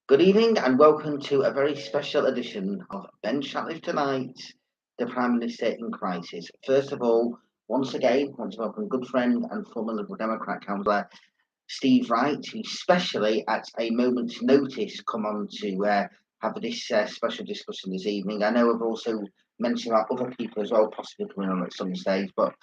Good evening and welcome to a very special edition of Ben Shatliffn Tonight, the Prime Minister in Crisis. First of all, once again, I want to welcome good friend and former Liberal Democrat councillor Steve Wright, who specially at a moment's notice come on to have this special discussion this evening. I know I've also mentioned about other people as well, possibly coming on at some stage, but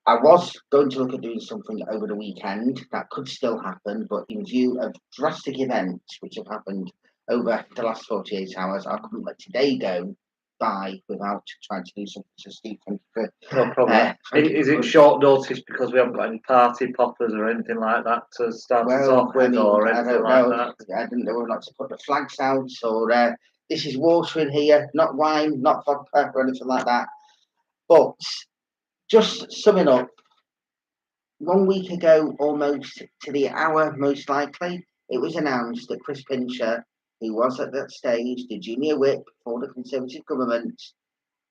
I was going to look at doing something over the weekend. That could still happen, but in view of drastic events which have happened over the last 48 hours, I couldn't let today go by without trying to do something. So, Steve, thank you No problem. Is it short notice because we haven't got any party poppers or anything like that to start us off with, or I anything don't like know. that? I didn't know not to put the flags out, or this is water in here, not wine, not vodka, or anything like that. But just summing up, 1 week ago, almost to the hour, most likely, it was announced that Chris Pincher, who was at that stage the junior whip for the Conservative government,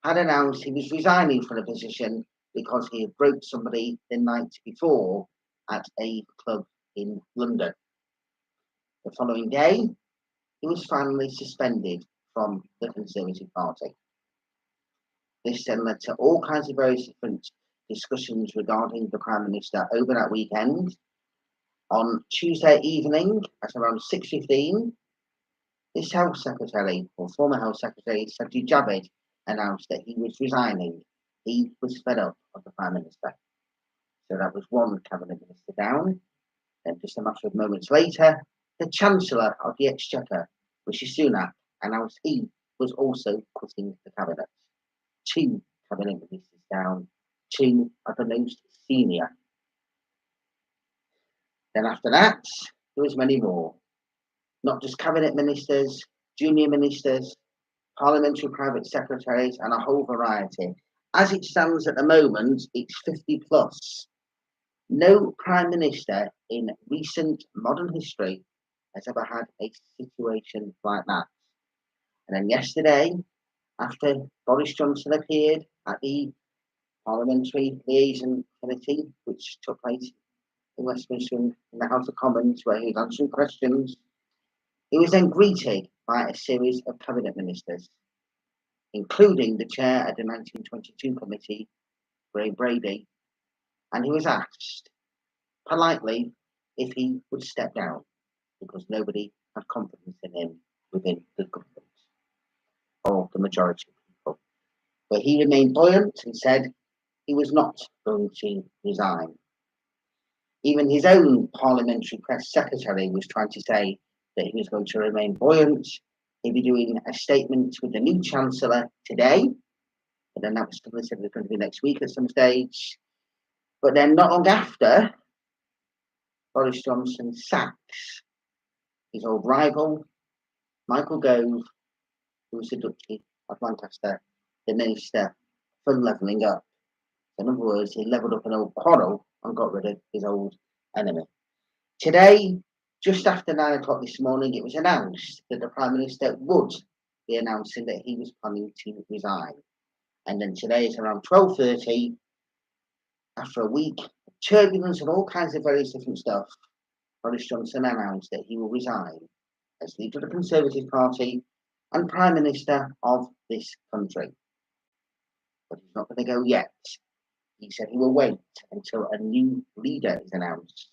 had announced he was resigning from the position because he had broke somebody the night before at a club in London. The following day, he was finally suspended from the Conservative Party. This then led to all kinds of various different discussions regarding the Prime Minister over that weekend. On Tuesday evening at around 6:15, this Health Secretary, or former Health Secretary, Sajid Javid, announced that he was resigning. He was fed up of the Prime Minister. So that was one Cabinet Minister down. Then just a matter of moments later, the Chancellor of the Exchequer, Rishi Sunak, announced he was also quitting the Cabinet. Two Cabinet Ministers down, two of the most senior. Then after that, there was many more. Not just cabinet ministers, junior ministers, parliamentary private secretaries, and a whole variety. As it stands at the moment, it's 50 plus. No prime minister in recent modern history has ever had a situation like that. And then yesterday, after Boris Johnson appeared at the Parliamentary Liaison Committee, which took place in Westminster in the House of Commons, where he was answering questions, he was then greeted by a series of cabinet ministers, including the chair of the 1922 committee, Graham Brady, and he was asked politely if he would step down because nobody had confidence in him within the government, or the majority of people. But he remained buoyant and said he was not going to resign. Even his own parliamentary press secretary was trying to say that he was going to remain buoyant. He'll be doing a statement with the new Chancellor today, but then that was still said it was going to be next week at some stage. But then not long after, Boris Johnson sacks his old rival, Michael Gove, who was the Duchy of Lancaster, the Minister for Levelling Up. In other words, he levelled up an old quarrel and got rid of his old enemy. Today, just after 9 o'clock this morning, it was announced that the Prime Minister would be announcing that he was planning to resign. And then today is around 12:30, after a week of turbulence and all kinds of various different stuff, Boris Johnson announced that he will resign as leader of the Conservative Party and Prime Minister of this country. But he's not going to go yet. He said he will wait until a new leader is announced.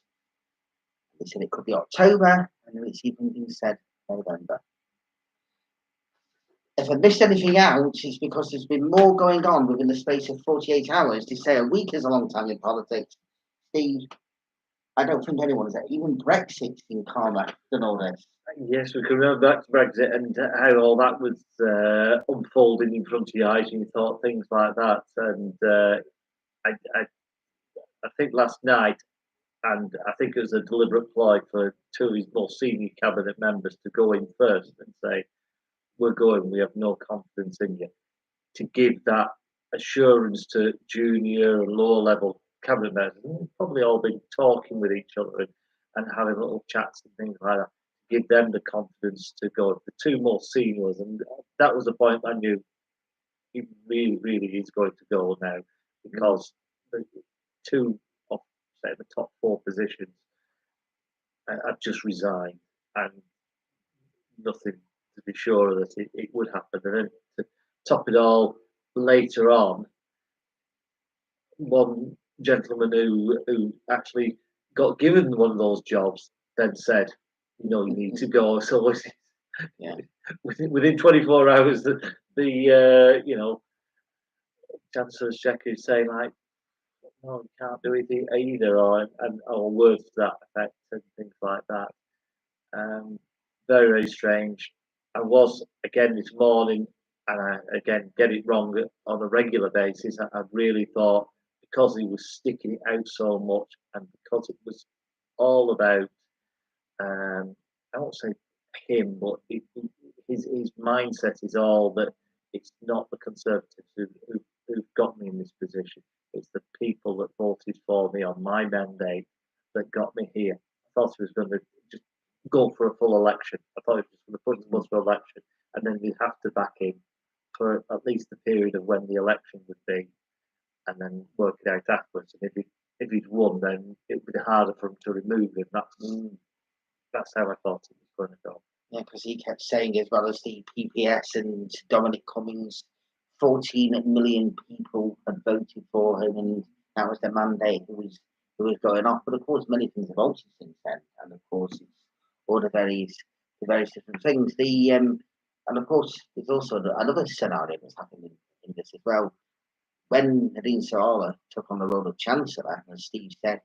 They said it could be October, and then it's even been said November. If I missed anything out, it's because there's been more going on within the space of 48 hours. To say a week is a long time in politics. Steve, I don't think anyone has even Brexit's been calmer than all this. Yes, we can remember back to Brexit and how all that was unfolding in front of your eyes, and you thought things like that. And I think last night, and I think it was a deliberate ploy for two of his more senior cabinet members to go in first and say, "We're going. We have no confidence in you," to give that assurance to junior and lower level cabinet members. They've probably all been talking with each other and having little chats and things like that. Give them the confidence to go. The two more seniors, and that was the point I knew he really, really is going to go now, because the two of, say, the top four positions have just resigned, and nothing to be sure that it would happen. And then to top it all, later on, one gentleman who actually got given one of those jobs then said, you need to go. So Yeah. within 24 hours, the Chancellor's check is saying like, no, you can't do it either, or words to that effect and things like that. Very, very strange. I was again this morning, and I again get it wrong on a regular basis. I really thought because he was sticking it out so much, and because it was all about, I won't say him, but his mindset is all that it's not the Conservatives who've got me in this position. It's the people that voted for me on my mandate that got me here. I thought he was going to just go for a full election. I thought he was just going to put his bus for election, and then they'd have to back him for at least the period of when the election would be, and then work it out afterwards. And if he'd won, then it would be harder for him to remove him. That's how I thought it was going to go. Yeah, because he kept saying, as well as the PPS and Dominic Cummings, 14 million people had voted for him, and that was the mandate who was going off. But of course, many things have altered since then, and of course, it's all the various different things. And of course, there's also another scenario that's happened in this as well. When Nadine Saala took on the role of Chancellor, and Steve said,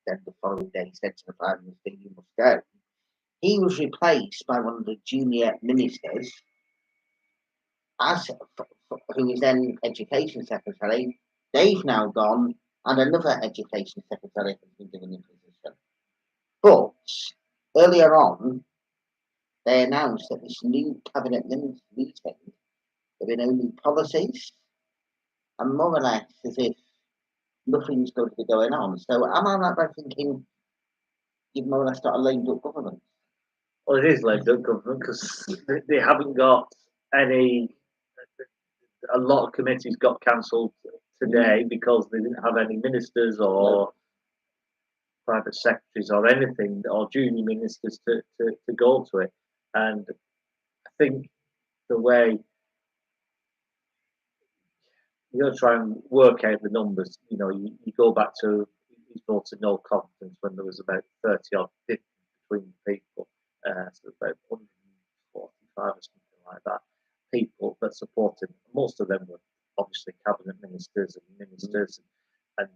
then the following day he said to the Prime Minister, "You must go." He was replaced by one of the junior ministers, who was then Education Secretary. They've now gone, and another Education Secretary has been given the position. But earlier on, they announced that this new cabinet meeting, there have been only policies, and more or less as if nothing's going to be going on. So am I right by thinking you've more or less got a lame duck government? Well, it is lame duck government because they haven't got any. A lot of committees got cancelled today because they didn't have any ministers or private secretaries or anything or junior ministers to go to it. And I think the way you're going to try and work out the numbers, you go back to he voted no confidence when there was about 30 or 50 between people, so about 145 or something like that, people that supported. Most of them were obviously cabinet ministers and ministers and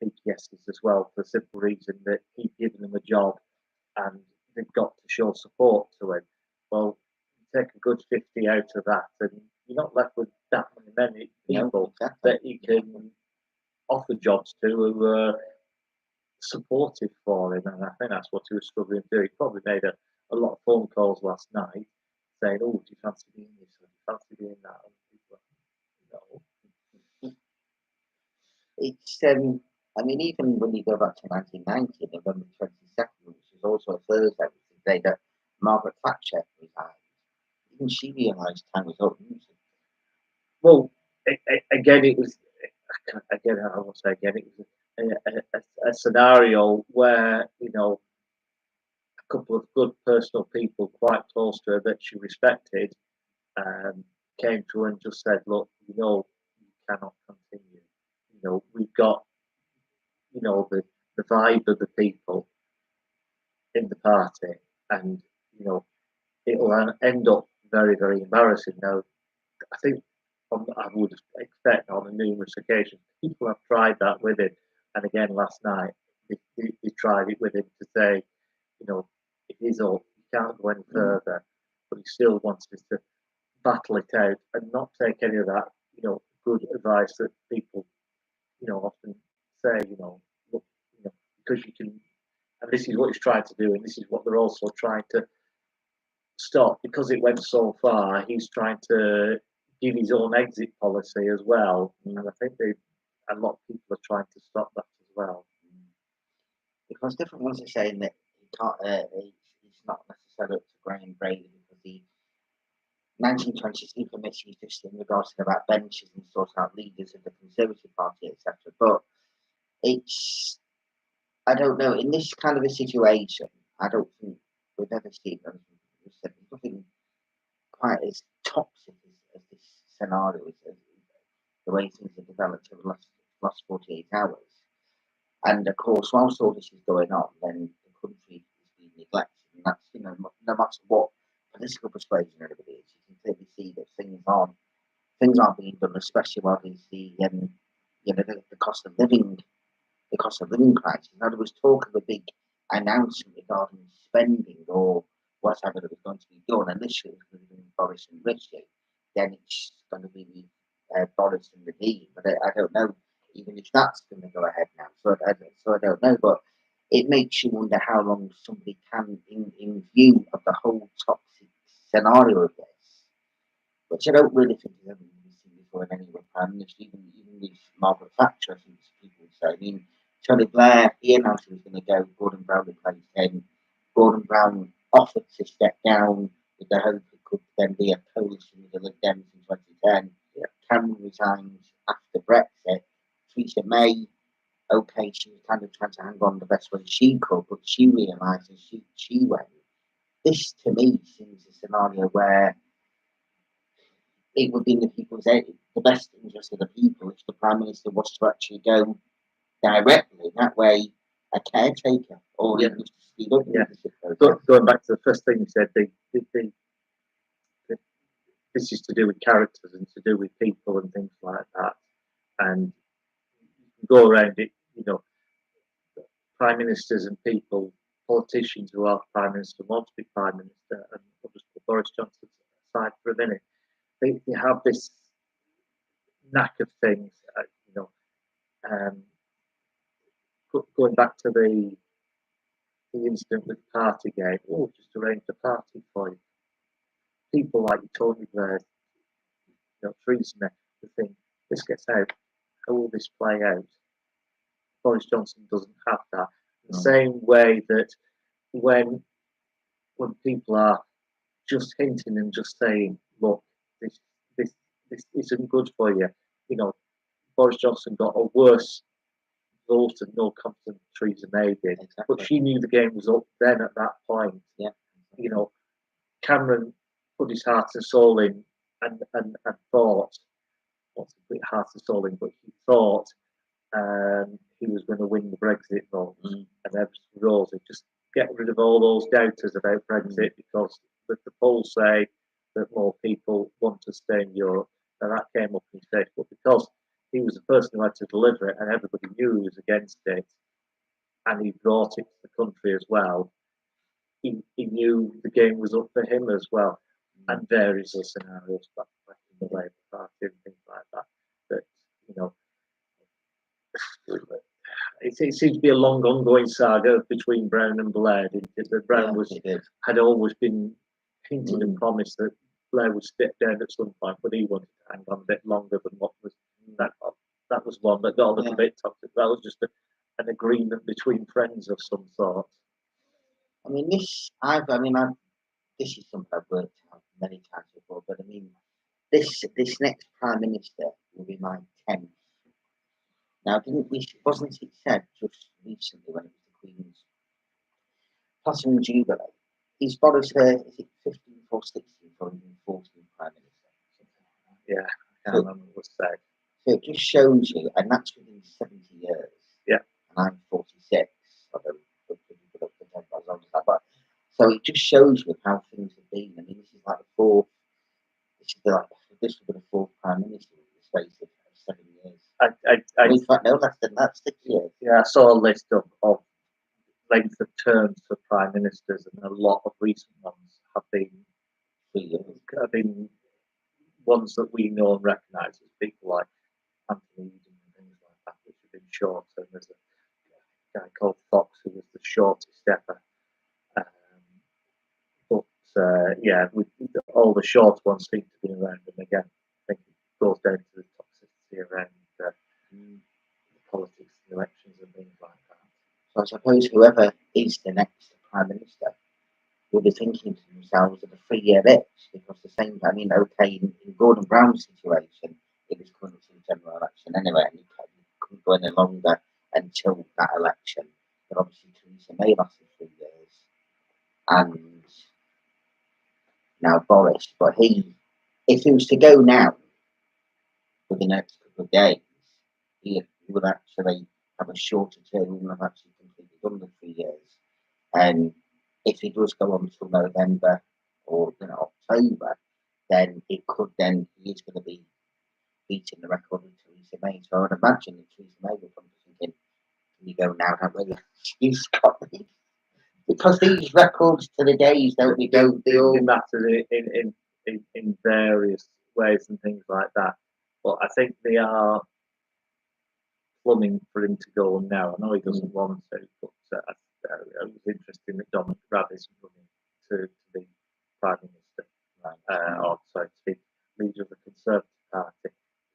PPSs as well, for the simple reason that he'd given them a job and they've got to show support to him. Well, you take a good 50 out of that, and you're not left with that many people that you can offer jobs to who are supportive for him. And I think that's what he was struggling to do. He probably made a lot of phone calls last night saying, "Oh, do you fancy doing this? Or do you fancy doing that?" And people are, no. It's I mean, even when you go back to 1990, November 22nd, which was also a Thursday, was the day that Margaret Thatcher resigned. Even she realised time was up. Well, again, it was. Again, I will say again, it was a scenario where a couple of good personal people, quite close to her that she respected, came to her and just said, "Look, you cannot continue. We've got the vibe of the people in the party, and it'll end up very, very embarrassing." Now, I think I would expect on numerous occasions people have tried that with him, and again last night they tried it with him to say, it is all, you can't go any further, but he still wants us to battle it out and not take any of that, good advice that people, often say, look, because you can, and this is what he's trying to do, and this is what they're also trying to stop because it went so far. He's trying to give his own exit policy as well, and I think a lot of people are trying to stop that as well. Because different ones are saying that he can't, it's not necessarily up to Graham Brady because the 1922 committee is just in regards to about benches and sorting out leaders of the Conservative Party, etc. But I don't know, in this kind of a situation, I don't think we've ever seen them scenario is the way things have developed over the last 48 hours. And of course, whilst all this is going on, then the country is being neglected, and that's, you know, no matter what political persuasion anybody is, you can clearly see that things aren't being done, especially while there's the cost of living, crisis. Now there was talk of a big announcement regarding spending or whatever that was going to be done. Initially, it was going to be Boris and Rishi. Then it's going to be Boris and the Dean. But I don't know even if that's going to go ahead now. So I don't know. But it makes you wonder how long somebody can, in view of the whole toxic scenario of this, which I don't really think has ever been seen before in any other prime minister, even with Margaret Thatcher, I think people would say. I mean, Tony Blair, he announced he was going to go. Gordon Brown replaced him. Gordon Brown offered to step down with the hope it could then be a coalition with the Lib Dems in 2010. Yeah. Cameron resigned after Brexit. Theresa May, okay, she was kind of trying to hang on the best way she could, but she realised as she went. This, to me, seems a scenario where it would be in the best interest of the people if the Prime Minister was to actually go directly, that way a caretaker, or Yeah. even just to speed up the Yeah. leadership process. Going back to the first thing you said, this is to do with characters and to do with people and things like that. And you go around it, you know, prime ministers and people, politicians who are prime minister, want to be prime minister, and I'll just put Boris Johnson aside for a minute. They have this knack of things, you know. Going back to the incident with Partygate, just arrange a party for you. People like Tony Blair, you know, Theresa May, the thing, this gets out, how will this play out? Boris Johnson doesn't have that. The same way that when people are just hinting and just saying, look, this isn't good for you, you know, Boris Johnson got a worse result and no confidence than Theresa May did. Exactly. But she knew the game was up then at that point. Yeah. You know, Cameron put his heart and soul in and thought, not to put heart and soul in, but he thought he was going to win the Brexit vote. And everything rosy. Just get rid of all those doubters about Brexit because the polls say that more people want to stay in Europe. And that came up in his face. But because he was the person who had to deliver it and everybody knew he was against it, and he brought it to the country as well, he knew the game was up for him as well. And various other scenarios back in the Labour Party and things like that. That, you know, it seems to be a long ongoing saga between Brown and Blair. Brown had always been hinted and promised that Blair would step down at some point, but he wanted to hang on a bit longer than what was that was one that got a little bit toxic. That was just an agreement between friends of some sort. I mean, this is something I've worked out many times before, but I mean, this next Prime Minister will be my 10th. Now, wasn't it said just recently when it was the Queen's Platinum Jubilee? Is Boris her, is it 15th or 16th or even 14th Prime Minister? Yeah, I can't remember what was said. So it just shows you, and that's within 70 years. Yeah. And I'm 46. I don't put up the 10 as long as that, but so it just shows you how things have been. I mean, this is like the fourth. This would be the fourth Prime Minister in the space of 7 years. In fact, no less than that, 6 years. Yeah, I saw a list of length of terms for prime ministers, and a lot of recent ones have been ones that we know and recognise as people like Anthony Eden and things like that, which have been shorter. And there's a guy called Fox who was the shortest ever. With all the short ones seem to be around, and again, I think it goes down to the toxicity around the politics, the elections, and things like that. So I suppose whoever is the next Prime Minister will be thinking to themselves of a 3-year itch, because in Gordon Brown's situation, it was coming to the general election anyway, and he couldn't go any longer until that election. But obviously, Theresa May lasted 3 years, and now Boris. But if he was to go now, for the next couple of days, he would actually have a shorter term. He wouldn't have actually completely done the 3 years. And if he does go on till November or October, then it could then he is going to be beating the record of Theresa May. So I would imagine that Theresa May will come thinking, "Can you go now? Don't really use Scotland." Because these records to the days don't they go? They all matter in various ways and things like that. But I think they are plumbing for him to go on now. I know he doesn't want to, but it was interesting that Dominic Raab is running to be Prime Minister, or sorry, to be leader of the Conservative Party,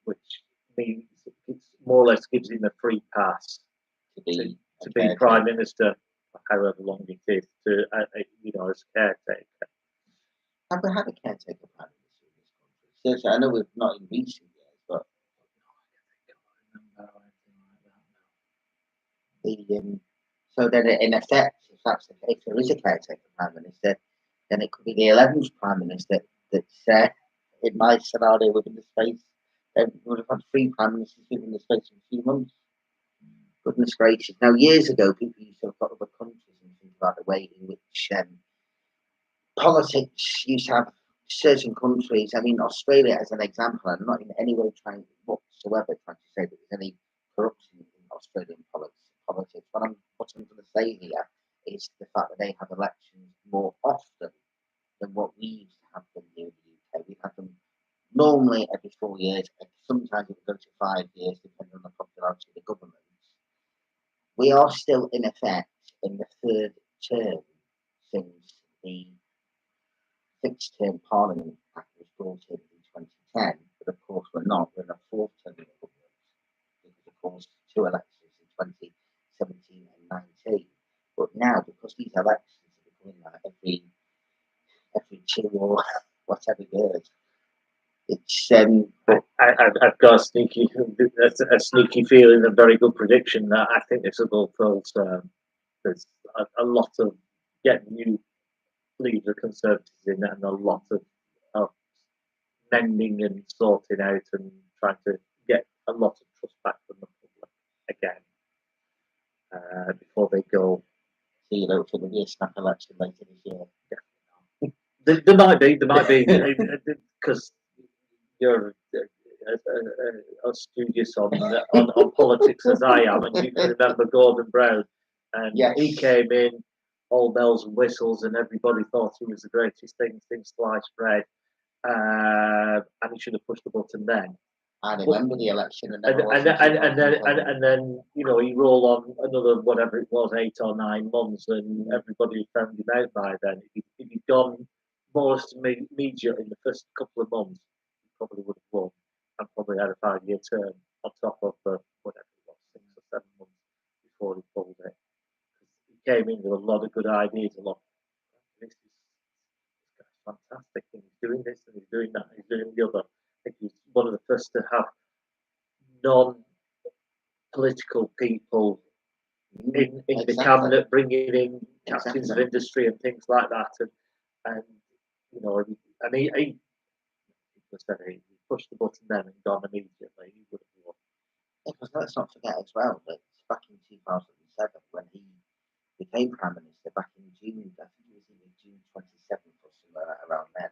which means it more or less gives him a free pass to be Prime Minister for however long it is, to as caretaker. Have we had a caretaker Prime Minister in this country? So I know we've not in recent years, but so then in effect, if there is a caretaker Prime Minister, then it could be the 11th Prime Minister that's in my scenario within the space. Then we would have had 3 Prime Ministers within the space of a few months. Goodness gracious. Now, years ago, people used to look at other countries and think about the way in which politics used to have certain countries. I mean, Australia as an example, I'm not in any way trying to say that there's any corruption in Australian politics. What I'm going to say here is the fact that they have elections more often than what we used to have them here in the UK. We've had them normally every 4 years, sometimes it would go to 5 years, depending on the popularity of the government. We are still, in effect, in the 3rd term since the fixed term Parliament Act was brought in 2010, but of course we're not. We're in a 4th term of government because, of course, 2 elections in 2017 and 19. But now, because these elections are becoming like every 2 or whatever years, it's I've got a sneaky feeling, a very good prediction that I think this will go full term. There's a lot of getting new leader Conservatives in, and a lot of mending and sorting out and trying to get a lot of trust back from the public again before they go. So you don't think there'll be a snap election later this year? There might be because you're as studious on politics as I am, and you can remember Gordon Brown, and he came in all bells and whistles, and everybody thought he was the greatest thing since sliced bread, and he should have pushed the button then. I remember the election, and then he rolled on another whatever it was, 8 or 9 months, and everybody found him out by then. If he'd gone more or less immediate in the first couple of months, he probably would have won and probably had a 5-year term on top of whatever it was, 6 or 7 months before he pulled it. He came in with a lot of good ideas, a lot. This guy's fantastic, and he's doing this and he's doing that, and he's doing the other. I think he's one of the first to have non-political people in the cabinet, bringing in captains of industry and things like that, and he pushed the button then and gone immediately. He would have won. Because let's not forget as well that back in 2007, when he became Prime Minister, back in June, I think it was either June 27th or somewhere around then.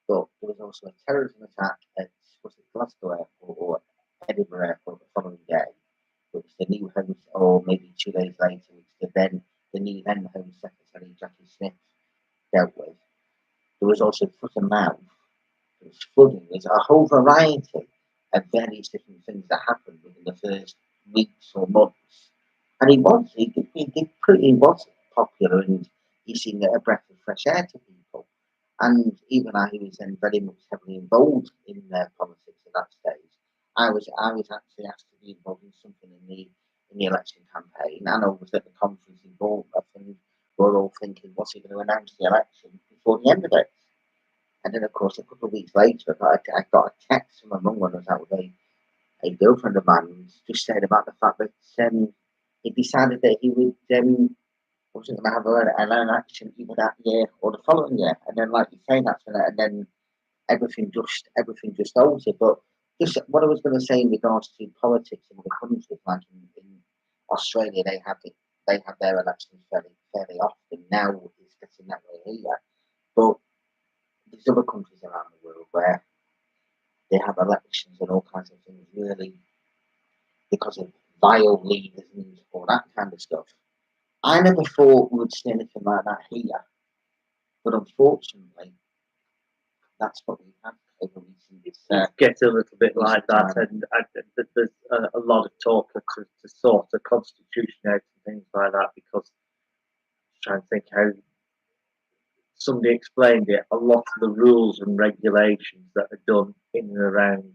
But there was also a terrorism attack at Glasgow Airport or Edinburgh Airport the following day, which the new Home, or maybe 2 days later, which the new then Home Secretary Jackie Smith dealt with. There was also foot and mouth. There was flooding. There's a whole variety of various different things that happened within the first weeks or months. And he was popular, and he seemed a breath of fresh air to people. And even though he was then very much heavily involved in politics at that stage, I was actually asked to be involved in something in the election campaign, and I was at the conference in Bournemouth, and we're all thinking, what's he going to announce the election before the end of it? And then, of course, a couple of weeks later, I got a text from my mum when I was out with a girlfriend of mine, just saying about the fact that he decided that he would wasn't going to have an election either that year or the following year. And then, like you say, and then everything just altered. But just what I was going to say in regards to politics in the countries, like in Australia, they have their elections fairly often. Now it's getting that way here, but there's other countries around the world where they have elections and all kinds of things really because of vile leaders and all that kind of stuff. I never thought we would see anything like that here, but unfortunately, that's what we have over recent It gets a little bit like that, time. and there's a lot of talk to sort the constitution out and things like that, because I'm trying to think how somebody explained it. A lot of the rules and regulations that are done in and around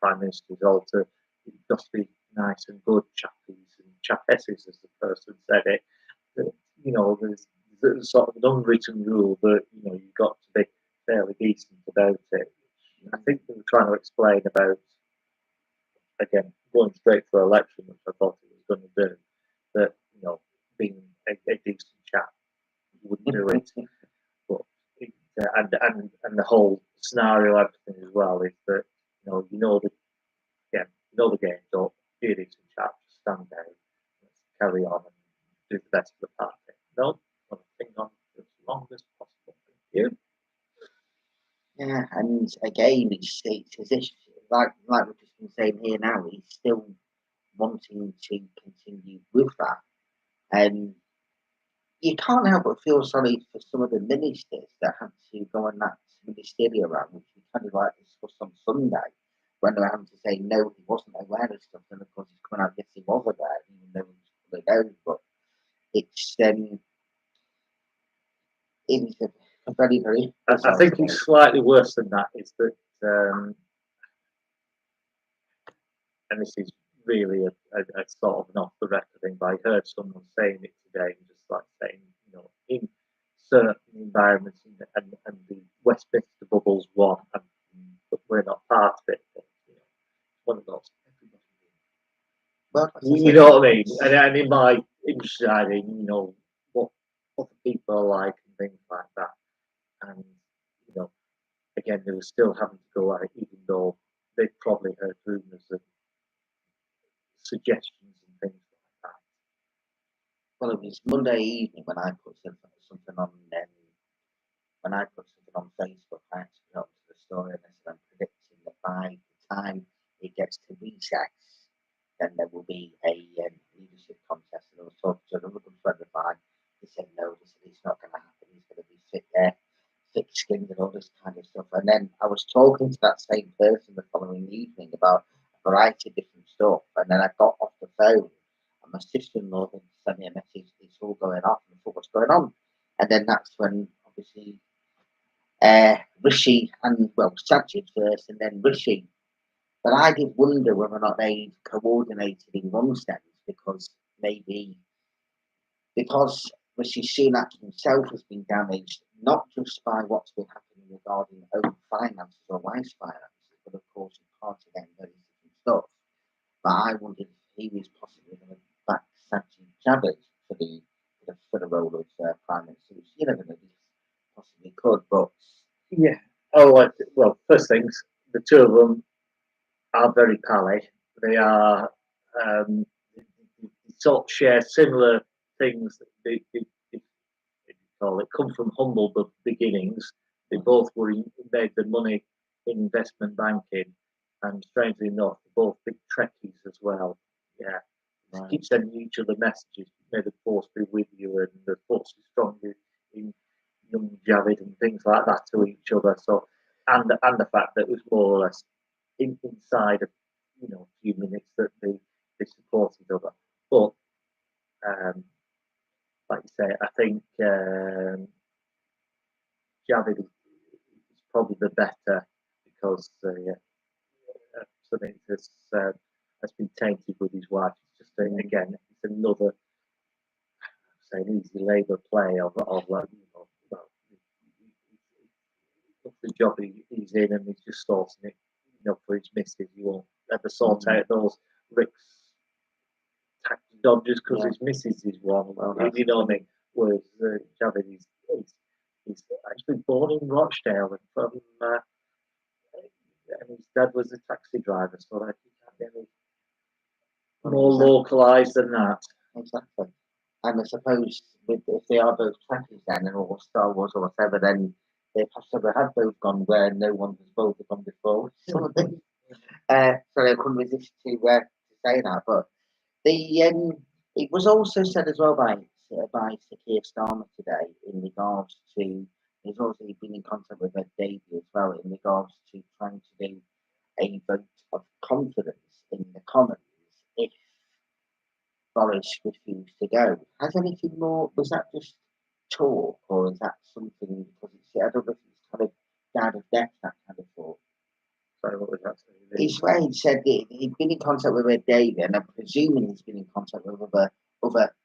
prime ministers alter. It must be nice and good chappies and chappesses, as the person said it. That, there's sort of an unwritten rule that you've got to be fairly decent about it. I think they were trying to explain about, again, going straight for election, which I thought it was going to do, that being a decent chap wouldn't do it. But and the whole scenario, everything as well, is that the game's up, be a decent chap, stand down, let's carry on and do the best for the party. No, want to think on for as long as possible. Thank you. Yeah, and again, it's as if, like we've just been saying here now, he's still wanting to continue with that. And you can't help but feel sorry for some of the ministers that had to go on that ministerial round, which we kind of like discussed on Sunday, when they were having to say no, he wasn't aware of stuff, and of course he's coming out, yes, he was aware, even though he was put it down. But it's it was a very, very. I think it's slightly worse than that. Is that, and this is really a sort of an off the record thing, but I heard someone saying it today, and just like saying, in certain environments, and the Westminster bubble's one, but we're not part of it. But, one of those. Well, you know what I mean? And in my understanding, what other people are like and things like that. And, again, they were still having to go out, even though they'd probably heard rumours and suggestions and things like that. Well, it was Monday evening when I put something on. When I put something on Facebook, I actually put onto the story and I said I'm predicting that by the time it gets to recess, then there will be a leadership contest. And I was talking to another good friend of mine. He said no, he said it's not going to happen. He's going to be thick-skinned and all this kind of stuff. And then I was talking to that same person the following evening about a variety of different stuff. And then I got off the phone and my sister-in-law had sent me a message, it's all going off. And I thought, what's going on? And then that's when, obviously, Rishi and, Sajid first and then Rishi. But I did wonder whether or not they coordinated in one sense because Rishi Sunak himself has been damaged, not just by what's been happening regarding own finances or wife's finances, but of course in part again very different stuff. But I wondered if he was possibly going to back Sajid Javid for the role of Prime Minister, which you never know, he possibly could, but yeah. Oh, well, first things, the two of them are very pally. They are sort of share similar things. They call it come from humble beginnings. They both made their money in investment banking, and strangely enough, they're both big Trekkies as well. Yeah, right. Keep sending each other messages. May the force be with you, and the force is strong in young Javid and things like that to each other. So, and the fact that it was more or less inside of a few minutes that they support each other. But like you say, I think Javid is probably the better because something that's has been tainted with his wife. It's just again, it's another an easy Labour play of the job he's in, and he's just sorting it for his missus. He won't ever sort out those Rick's tax dodgers because his missus is one. You know what I mean? Whereas Javid he's actually born in Rochdale and from and his dad was a taxi driver, so like you can't get any more localised than that. Exactly. And I suppose if they are both Trekkies then, and all Star Wars or whatever, then they possibly have both gone where no one has both gone before. Something. Sorry, I couldn't resist to say that. But it was also said as well by Sir Keir Starmer today in regards to he's also been in contact with Ed Davey as well in regards to trying to do a vote of confidence in the Commons if Boris refused to go. Has anything more? Was that just talk, or is that something? Because I don't know if it's kind of down of death, that kind of thought. Sorry, what was that? It's where he said that he'd been in contact with Ed Davey, and I'm presuming he's been in contact with other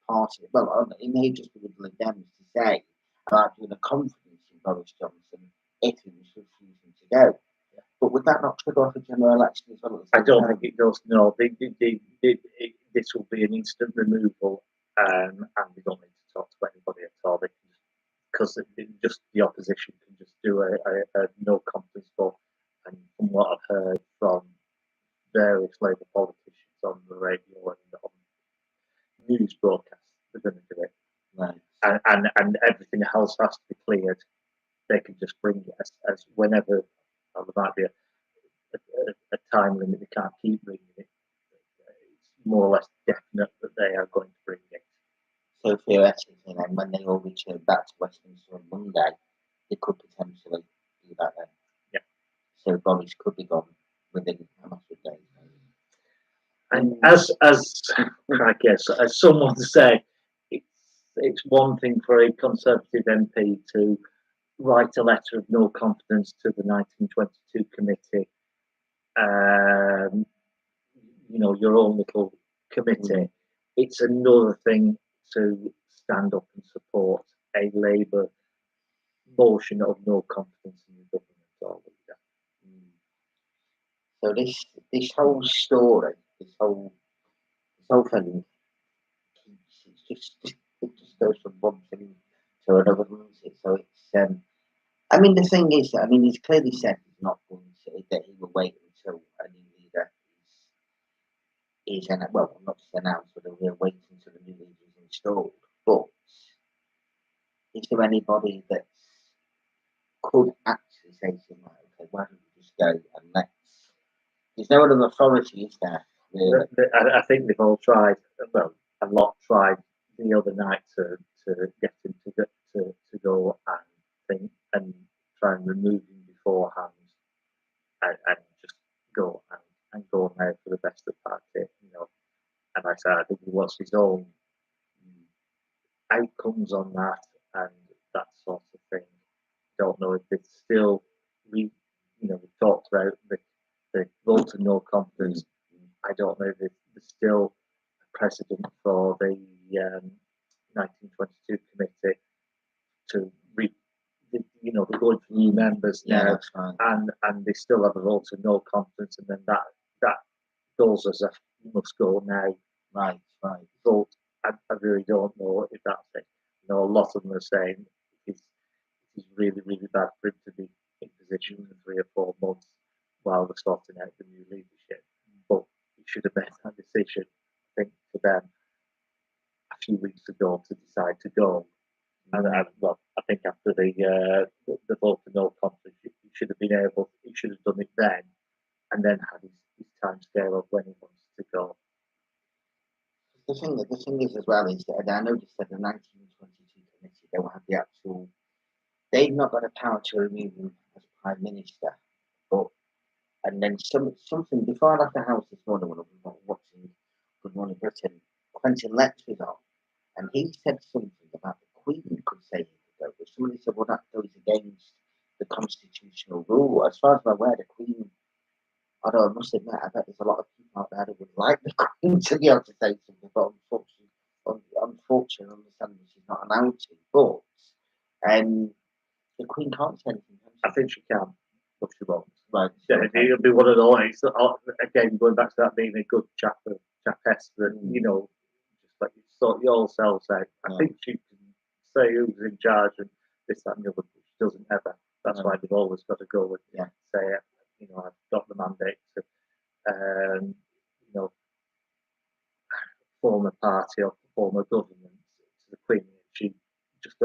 parties. Well, it may just be with the Dems to say about doing a confidence in Boris Johnson if he was refusing to go. But would that not trigger off a general election as well? I don't think it does. No, this will be an instant removal, and we don't need to talk to anybody at all. Because just the opposition can just do a no confidence vote. And from what I've heard from various Labour politicians on the radio and on news broadcasts, they're going to do it. Right. And everything else has to be cleared. They can just bring it as whenever. Well, there might be a time limit. They can't keep bringing it. It's more or less definite that they are going to bring it. So theoretically, then, when they all return back to Westminster on Monday, they could potentially do that then. Yeah. So Boris could be gone within a matter of days. And as I guess, as someone said, it's one thing for a Conservative MP to write a letter of no confidence to the 1922 committee, your own little committee. It's another thing to stand up and support a Labour motion of no confidence in the government. So this whole story, this whole thing, it just goes from one thing to another, doesn't it? So it's I mean, the thing is, he's clearly said he's not going to, that he will wait until a new leader is well, not just announced, but he'll wait until the new leader is installed. But is there anybody that could actually say to him, okay, why don't we just go and there's no other authority, is there? Really? I think they've all tried. Well, a lot tried the other night to get him to go and think and try and remove him beforehand, and just go and go now for the best of the party, And I said, I think he wants his own outcomes on that and that sort of thing. Don't know if it's still we talked about the vote of no confidence. I don't know if there's still a precedent for the 1922 committee to they're going for new members now, and they still have a vote of no confidence, and then that goes as a must go now. Right. Vote. I really don't know if that's it. A lot of them are saying it's really, really bad for him to be in position for 3 or 4 months while they're sorting out the new leadership. But he should have made that decision, I think, for them a few weeks ago to decide to go. And I think after the vote for no confidence, he should have been able. He should have done it then, and then had his time scale of when he wants to go. The thing is as well is that I noticed that the 1922 committee don't have the actual. They've not got the power to remove him as prime minister, and then something before I left the house this morning when I was watching Good Morning Britain, Quentin Letts was on, and he said something about the Queen could say he could go, but somebody said, well, that goes against the constitutional rule. As far as I'm aware, the Queen. Although I must admit, I bet there's a lot of people out there that would like the Queen to be able to say something, but unfortunately, understanding she's not allowed to. But the Queen can't say anything. I think she can, but she won't. Right. Yeah, it'll be one of those. Again, going back to that being a good chapess that just like you sort your selves out. I think she can say who's in charge and this, that, and the other. But she doesn't ever. That's why they've always got to go with say it. I've got the mandate to, you know, form a party or form a government to the Queen. She just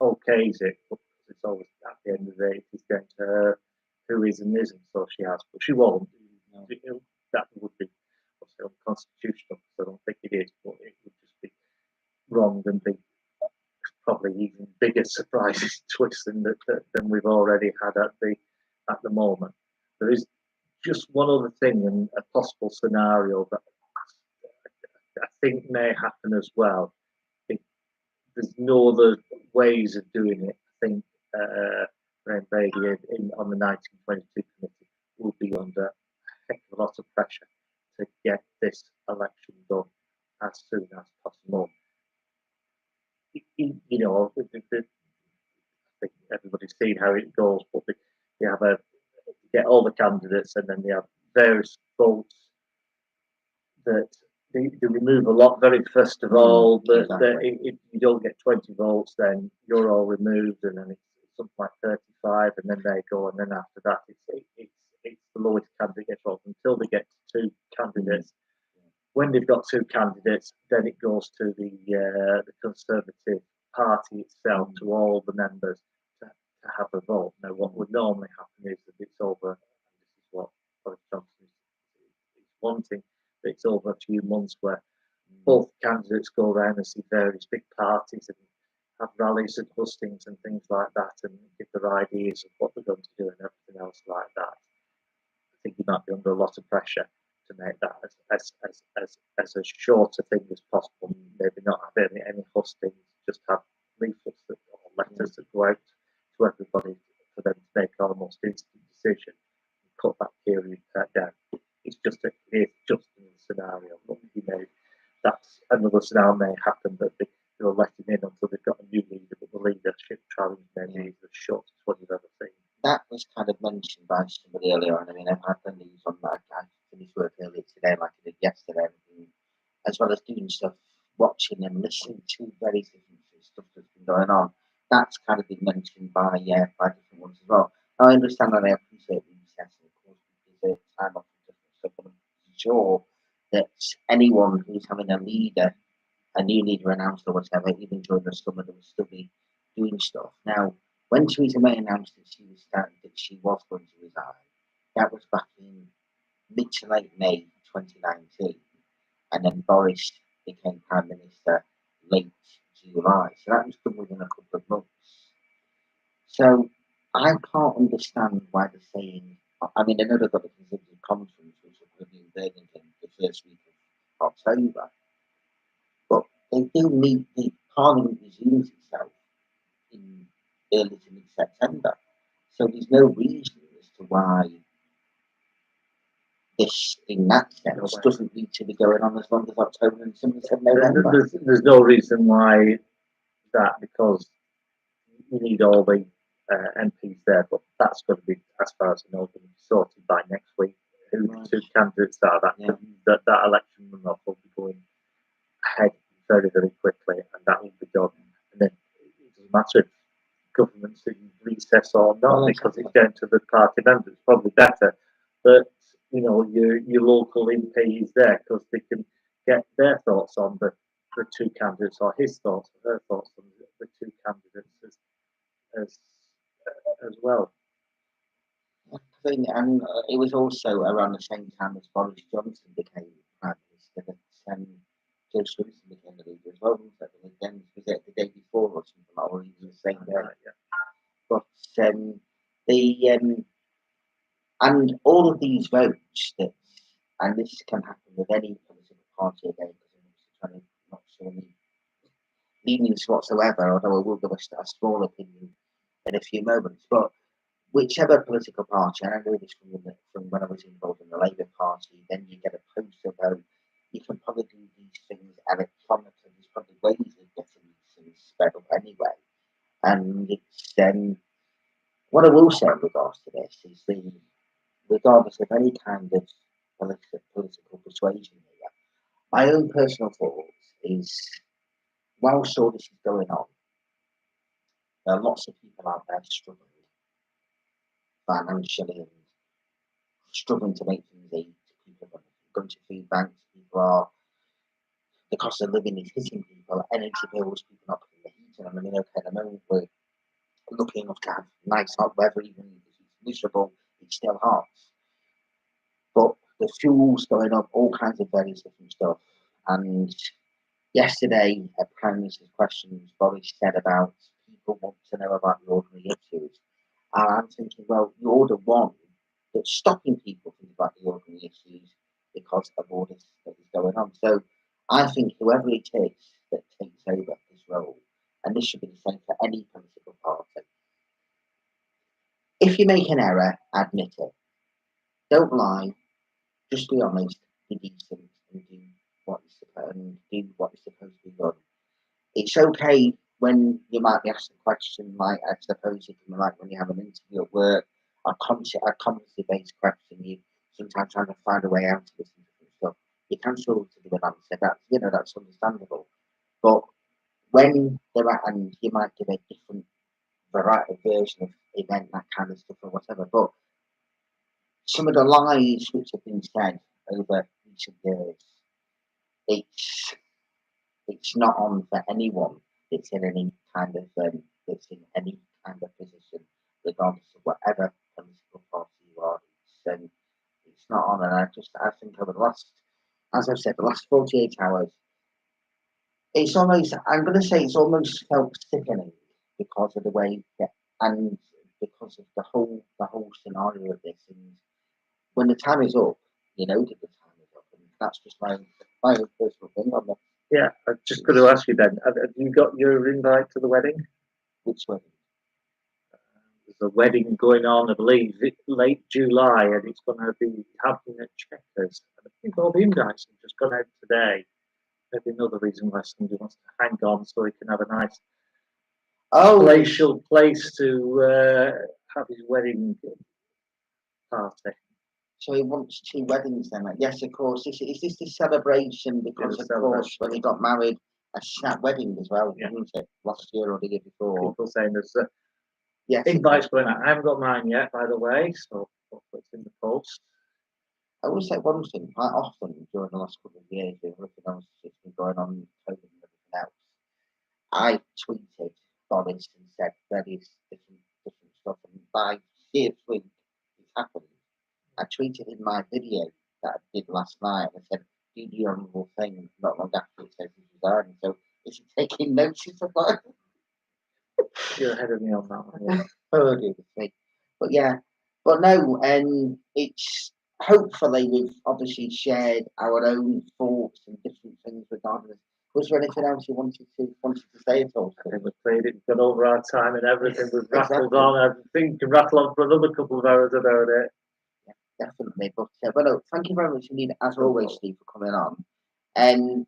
okays it, but it's always at the end of the day, it's down to her who is and isn't. So she has, but she won't. No. That would be unconstitutional. So I don't think it is, but it would just be wrong and be probably even bigger surprises twists than we've already had at the moment. There is just one other thing and a possible scenario that I think may happen as well. There's no other ways of doing it. I think Graham Brady on the 1922 committee will be under a heck of a lot of pressure to get this election done as soon as possible. I think everybody's seen how it goes, but they have get all the candidates and then they have various votes that they remove a lot very first of all. If you don't get 20 votes, then you're all removed, and then it's something like 35, and then they go, and then after that, it's the lowest candidate gets votes until they get to 2 candidates. When they've got 2 candidates, then it goes to the Conservative Party itself, to all the members to have a vote. Now, what would normally happen is that it's over, and this is what Boris Johnson is wanting, that it's over a few months where both candidates go around and see various big parties and have rallies and hustings and things like that, and give their ideas of what they're going to do and everything else like that. I think he might be under a lot of pressure to make that as a shorter thing as possible. Maybe not have any hustings, just have leaflets or letters that go out to everybody for them to make almost instant decision and cut that period down. It's just a scenario, but that's another scenario may happen, that they'll let him in until they've got a new leader, but the leadership challenge maybe is the shortest one you've ever seen. That was kind of mentioned by somebody earlier on. I mean, I've had the news on that. I finished work earlier today, like I did yesterday, as well as doing stuff, watching and listening to very different stuff that's been going on. That's kind of been mentioned by different ones as well. I understand that they appreciate the recess, and of course, because it's time off and different stuff. But I'm sure that anyone who's having a new leader announced or whatever, even during the summer, they will still be doing stuff. Now, when Theresa May announced that she was going to resign, that was back in mid to late May 2019, and then Boris became Prime Minister late July. So that was done within a couple of months. So I can't understand why they're saying. I mean, I know they've got the Conservative Conference, which will be in Birmingham the first week of October, but they do need the Parliament resumes itself in early to mid-September. So there's no reason as to why this, in that sense, doesn't need to be going on as long as October and November. There's no reason why that, because you need all the MPs there, but that's going to be, as far as I know, going to be sorted by next week. Who the 2 candidates are, that election runoff will be going ahead very, very quickly, and that will be done. And then it doesn't matter if government's in recess or not, because it's down to the party members. It's probably better that your local MP is there, because they can get their thoughts on the 2 candidates, or his thoughts or her thoughts on the 2 candidates as well. And it was also around the same time as Boris Johnson became Prime Minister that Joe Swinson became the leader as well. Was it the day before or something like that, or even the same day? Yeah. But and all of these votes and this can happen with any political party again, because I'm trying to not show any leanings whatsoever, although I will give a small opinion in a few moments. But whichever political party, and I know this from when I was involved in the Labour Party, then you get a postal vote. You can probably do these things electronically. There's probably ways of getting these things sped up anyway. And it's what I will say in regards to this is regardless of any kind of political persuasion here, my own personal thoughts is, whilst all this is going on, there are lots of people out there struggling financially and struggling to make things eat. People are going to food banks. People are, the cost of living is hitting people. Energy bills, people not putting the heat on. I mean, okay, at the moment we're lucky enough to have nice hot weather, even if it's miserable, it's still hot. But the fuel's going up, all kinds of various different stuff. And yesterday, at Prime Minister's questions, Boris said about people want to know about the ordinary issues. And I'm thinking, well, you're the one that's stopping people thinking about the ordinary issues because of all this that is going on. So I think whoever it is that takes over this role, and this should be the same for any political party, if you make an error, admit it. Don't lie. Just be honest, be decent, and do what is supposed to be done. It's okay when you might be asked a question, like I suppose it can be like when you have an interview at work, a competency-based question, you sometimes trying to find a way out of this and different stuff. You can struggle to give an answer. That's understandable. But when they're at, and you might give a different variety version of event, that kind of stuff or whatever. But some of the lies which have been said over recent years, it's not on for anyone that's in any kind of position, regardless of whatever political party you are. It's not on, and I think over the last, as I've said, the last 48 hours, it's almost, I'm going to say, it's almost felt sickening because of the way that, and because of the whole scenario of this. And when the time is up, you know that the time is up, and that's just my own personal thing on that. Yeah, I've just got to ask you then, have you got your invite to the wedding? Which wedding? There's a wedding going on, I believe, late July, and it's going to be happening at Checkers. And I think all the invites have just gone out today. Maybe another reason why somebody wants to hang on so he can have a nice palatial place to have his wedding party. So he wants 2 weddings then. Yes, of course. Is this the celebration? Because of course, when he got married, a Shat wedding as well, wasn't it? Last year or the year before. People saying there's invites going out. I haven't got mine yet, by the way, so hopefully it's in the post. I will say one thing, quite often during the last couple of years, with everything else that's been going on, COVID and everything else, I tweeted Boris and said various different stuff, and by sheer fluke, it happened. I tweeted in my video that I did last night, and I said, do the honourable thing, not long after it says he's resigning. So is he taking notice of that? You're ahead of me on that one, yeah. But yeah, but no, it's hopefully we've obviously shared our own thoughts and different things regarding this. Was there anything else you wanted to say at all? I think we've played it, we've gone over our time and everything, we've rattled on. I think we can rattle on for another couple of hours about it. Yeah, definitely. But no, thank you very much indeed, as always, Steve, for coming on. And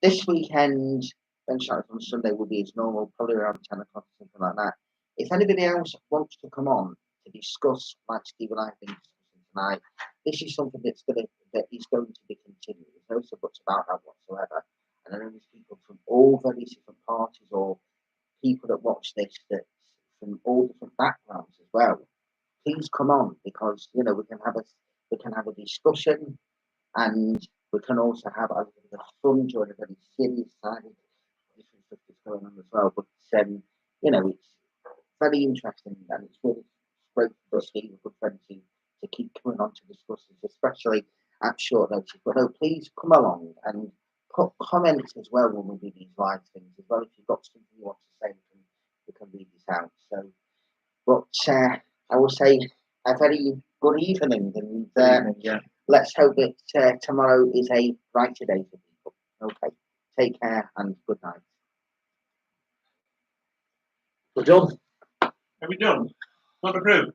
this weekend, Ben Shatliffn on Sunday will be as normal, probably around 10 o'clock or something like that. If anybody else wants to come on to discuss, like Steve and I have been discussing tonight, this is something that is going to be continued. There's no so much about that whatsoever. And I know there's people from all various different parties, or people that watch this that from all different backgrounds as well. Please come on, because we can have a discussion, and we can also have a bit of fun during a very serious side of different stuff that's going on as well. But it's very interesting, and it's really great for Steve, a good friend, to keep coming on to discuss this, especially at short notice. But no, please come along and put comments as well when we do these live things as well. If you've got something you want to say, we can read this out. So, but I will say a very good evening, and let's hope that tomorrow is a brighter day for people. Okay, take care and good night. We're done. Are we done? Not approved.